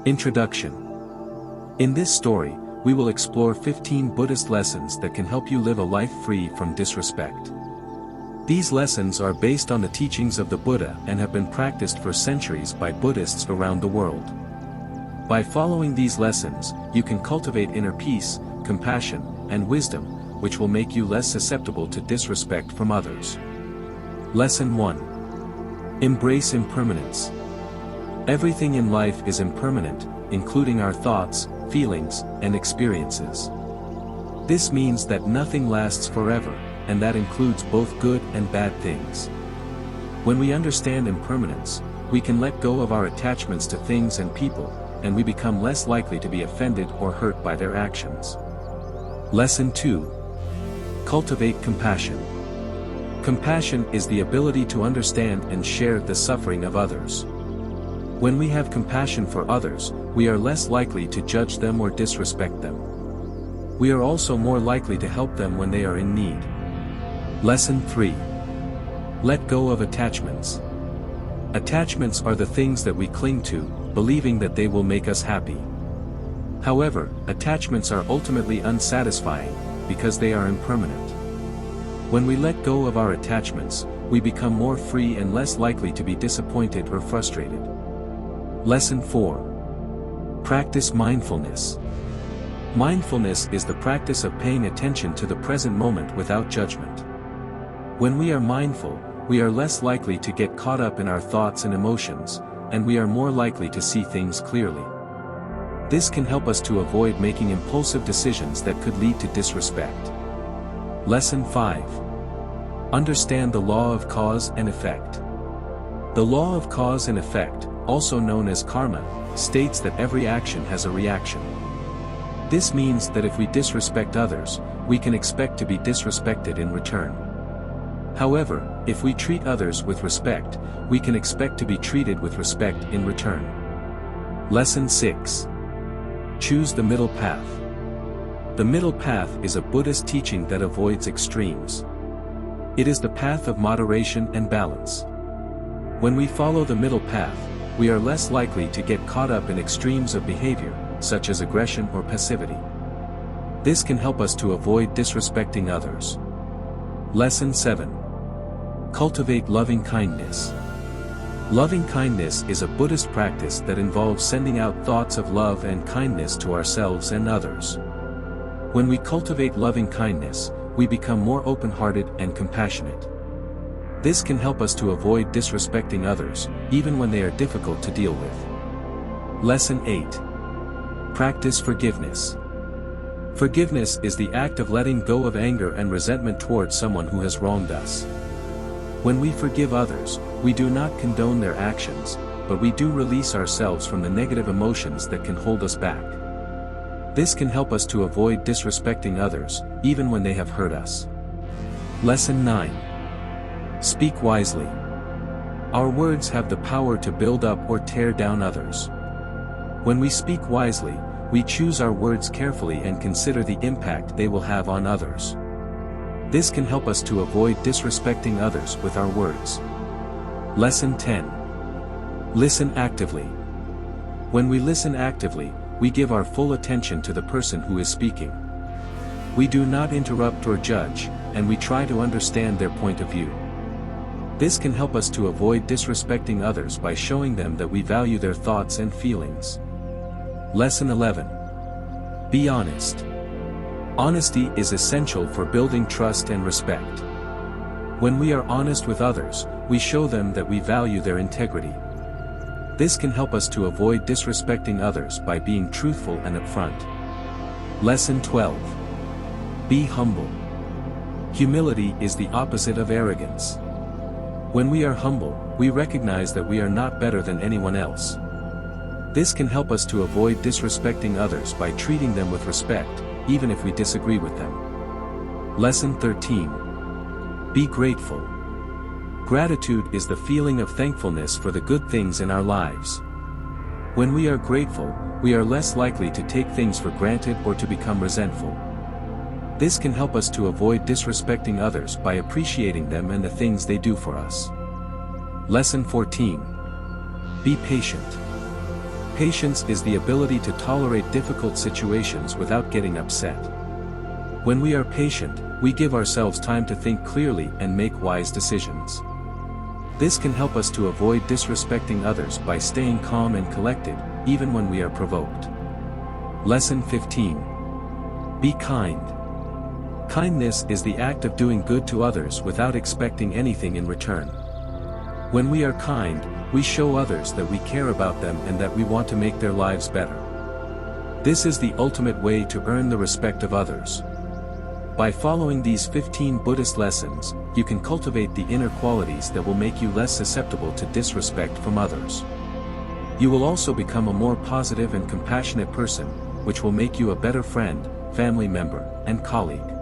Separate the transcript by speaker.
Speaker 1: Introduction. In this story, we will explore 15 Buddhist lessons that can help you live a life free from disrespect. These lessons are based on the teachings of the Buddha and have been practiced for centuries by Buddhists around the world. By following these lessons, you can cultivate inner peace, compassion, and wisdom, which will make you less susceptible to disrespect from others. Lesson 1. Embrace impermanence. Everything in life is impermanent, including our thoughts, feelings, and experiences. This means that nothing lasts forever, and that includes both good and bad things. When we understand impermanence, we can let go of our attachments to things and people, and we become less likely to be offended or hurt by their actions. Lesson 2. Cultivate compassion. Compassion is the ability to understand and share the suffering of others. When we have compassion for others, we are less likely to judge them or disrespect them. We are also more likely to help them when they are in need. Lesson 3. Let go of attachments. Attachments are the things that we cling to, believing that they will make us happy. However, attachments are ultimately unsatisfying, because they are impermanent. When we let go of our attachments, we become more free and less likely to be disappointed or frustrated. Lesson 4. Practice mindfulness. Mindfulness is the practice of paying attention to the present moment without judgment. When we are mindful, we are less likely to get caught up in our thoughts and emotions, and we are more likely to see things clearly. This can help us to avoid making impulsive decisions that could lead to disrespect. Lesson 5. Understand the law of cause and effect. The law of cause and effect, also known as karma, states that every action has a reaction. This means that if we disrespect others, we can expect to be disrespected in return. However, if we treat others with respect, we can expect to be treated with respect in return. Lesson 6. Choose the middle path. The middle path is a Buddhist teaching that avoids extremes. It is the path of moderation and balance. When we follow the middle path, we are less likely to get caught up in extremes of behavior, such as aggression or passivity. This can help us to avoid disrespecting others. Lesson 7. Cultivate loving kindness. Loving kindness is a Buddhist practice that involves sending out thoughts of love and kindness to ourselves and others. When we cultivate loving kindness, we become more open-hearted and compassionate. This can help us to avoid disrespecting others, even when they are difficult to deal with. Lesson 8. Practice forgiveness. Forgiveness is the act of letting go of anger and resentment towards someone who has wronged us. When we forgive others, we do not condone their actions, but we do release ourselves from the negative emotions that can hold us back. This can help us to avoid disrespecting others, even when they have hurt us. Lesson 9. Speak wisely. Our words have the power to build up or tear down others. When we speak wisely, we choose our words carefully and consider the impact they will have on others. This can help us to avoid disrespecting others with our words. Lesson 10. Listen actively. When we listen actively, we give our full attention to the person who is speaking. We do not interrupt or judge, and we try to understand their point of view. This can help us to avoid disrespecting others by showing them that we value their thoughts and feelings. Lesson 11. Be honest. Honesty is essential for building trust and respect. When we are honest with others, we show them that we value their integrity. This can help us to avoid disrespecting others by being truthful and upfront. Lesson 12. Be humble. Humility is the opposite of arrogance. When we are humble, we recognize that we are not better than anyone else. This can help us to avoid disrespecting others by treating them with respect, even if we disagree with them. Lesson 13. Be grateful. Gratitude is the feeling of thankfulness for the good things in our lives. When we are grateful, we are less likely to take things for granted or to become resentful. This can help us to avoid disrespecting others by appreciating them and the things they do for us. Lesson 14. Be patient. Patience is the ability to tolerate difficult situations without getting upset. When we are patient, we give ourselves time to think clearly and make wise decisions. This can help us to avoid disrespecting others by staying calm and collected, even when we are provoked. Lesson 15. Be kind. Kindness is the act of doing good to others without expecting anything in return. When we are kind, we show others that we care about them and that we want to make their lives better. This is the ultimate way to earn the respect of others. By following these 15 Buddhist lessons, you can cultivate the inner qualities that will make you less susceptible to disrespect from others. You will also become a more positive and compassionate person, which will make you a better friend, family member, and colleague.